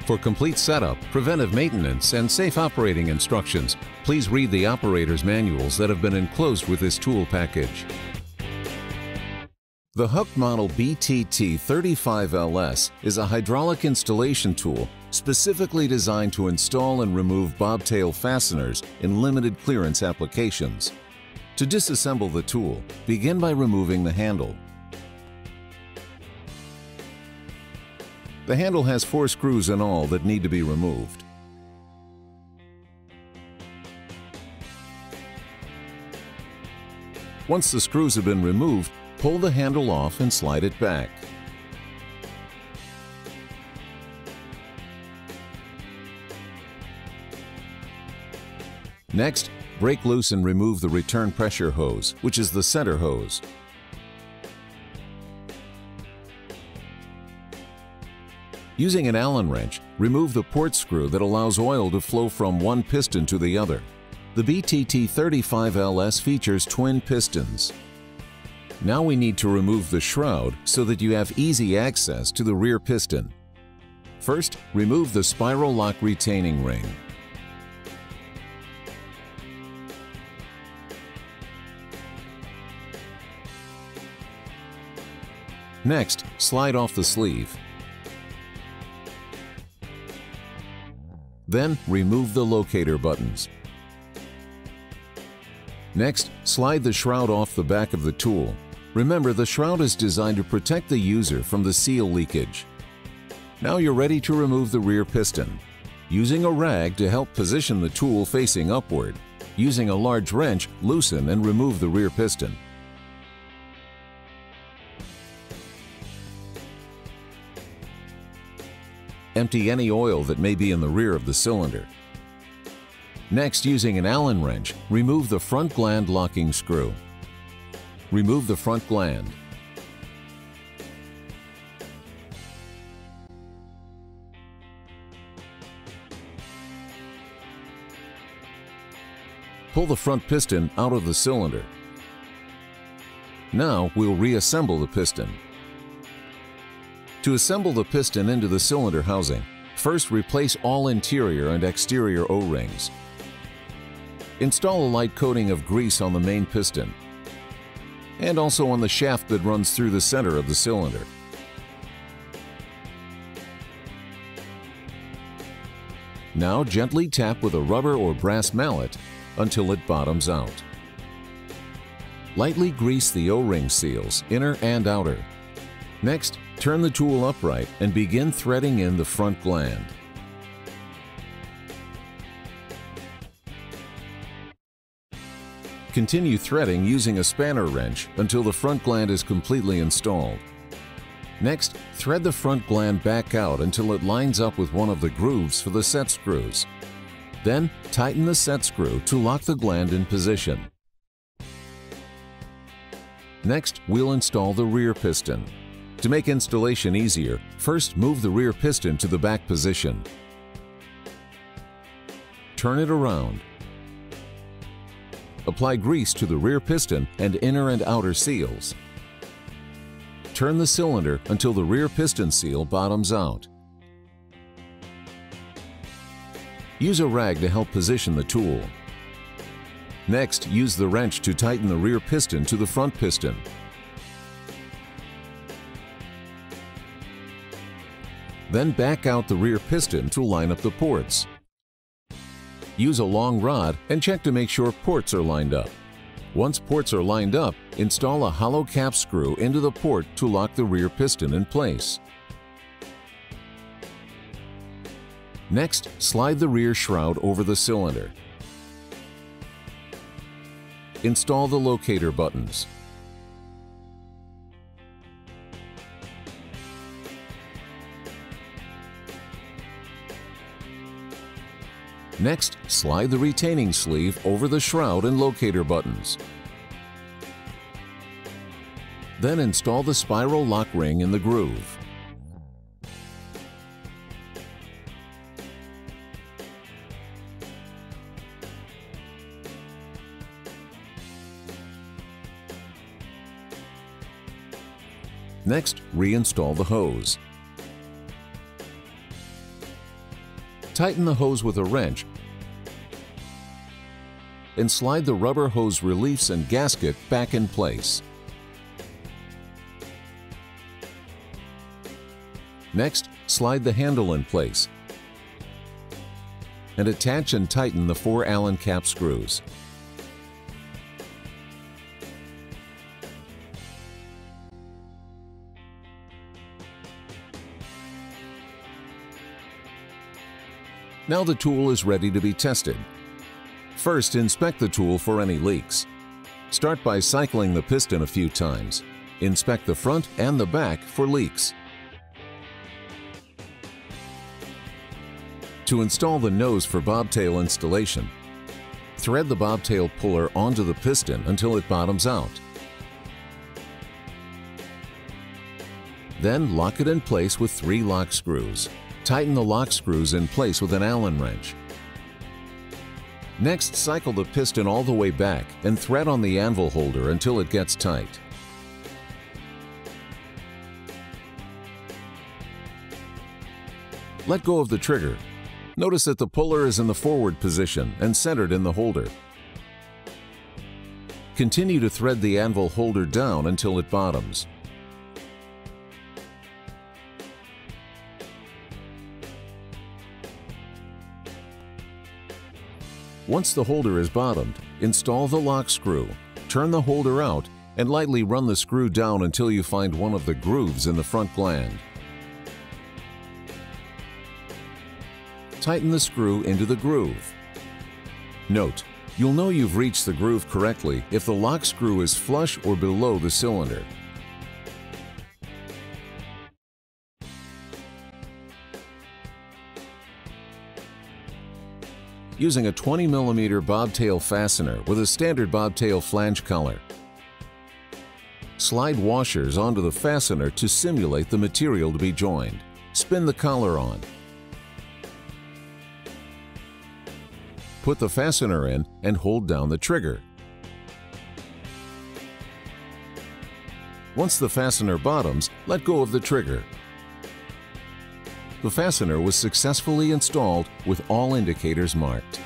For complete setup, preventive maintenance, and safe operating instructions, please read the operator's manuals that have been enclosed with this tool package. The Huck model BTT35LS is a hydraulic installation tool specifically designed to install and remove bobtail fasteners in limited clearance applications. To disassemble the tool, begin by removing the handle. The handle has 4 screws in all that need to be removed. Once the screws have been removed, pull the handle off and slide it back. Next, break loose and remove the return pressure hose, which is the center hose. Using an Allen wrench, remove the port screw that allows oil to flow from one piston to the other. The BTT35LS features twin pistons. Now we need to remove the shroud so that you have easy access to the rear piston. First, remove the spiral lock retaining ring. Next, slide off the sleeve. Then, remove the locator buttons. Next, slide the shroud off the back of the tool. Remember, the shroud is designed to protect the user from the seal leakage. Now you're ready to remove the rear piston. Using a rag to help position the tool facing upward. Using a large wrench, loosen and remove the rear piston. Empty any oil that may be in the rear of the cylinder. Next, using an Allen wrench, remove the front gland locking screw. Remove the front gland. Pull the front piston out of the cylinder. Now we'll reassemble the piston. To assemble the piston into the cylinder housing, first replace all interior and exterior O-rings. Install a light coating of grease on the main piston and also on the shaft that runs through the center of the cylinder. Now gently tap with a rubber or brass mallet until it bottoms out. Lightly grease the O-ring seals, inner and outer. Next, turn the tool upright and begin threading in the front gland. Continue threading using a spanner wrench until the front gland is completely installed. Next, thread the front gland back out until it lines up with one of the grooves for the set screws. Then, tighten the set screw to lock the gland in position. Next, we'll install the rear piston. To make installation easier, first move the rear piston to the back position. Turn it around. Apply grease to the rear piston and inner and outer seals. Turn the cylinder until the rear piston seal bottoms out. Use a rag to help position the tool. Next, use the wrench to tighten the rear piston to the front piston. Then back out the rear piston to line up the ports. Use a long rod and check to make sure ports are lined up. Once ports are lined up, install a hollow cap screw into the port to lock the rear piston in place. Next, slide the rear shroud over the cylinder. Install the locator buttons. Next, slide the retaining sleeve over the shroud and locator buttons. Then install the spiral lock ring in the groove. Next, reinstall the hose. Tighten the hose with a wrench and slide the rubber hose reliefs and gasket back in place. Next, slide the handle in place and attach and tighten the 4 Allen cap screws. Now the tool is ready to be tested. First, inspect the tool for any leaks. Start by cycling the piston a few times. Inspect the front and the back for leaks. To install the nose for bobtail installation, thread the bobtail puller onto the piston until it bottoms out. Then lock it in place with 3 lock screws. Tighten the lock screws in place with an Allen wrench. Next, cycle the piston all the way back and thread on the anvil holder until it gets tight. Let go of the trigger. Notice that the puller is in the forward position and centered in the holder. Continue to thread the anvil holder down until it bottoms. Once the holder is bottomed, install the lock screw, turn the holder out, and lightly run the screw down until you find one of the grooves in the front gland. Tighten the screw into the groove. Note, you'll know you've reached the groove correctly if the lock screw is flush or below the cylinder. Using a 20 mm bobtail fastener with a standard bobtail flange collar, slide washers onto the fastener to simulate the material to be joined. Spin the collar on. Put the fastener in and hold down the trigger. Once the fastener bottoms, let go of the trigger. The fastener was successfully installed with all indicators marked.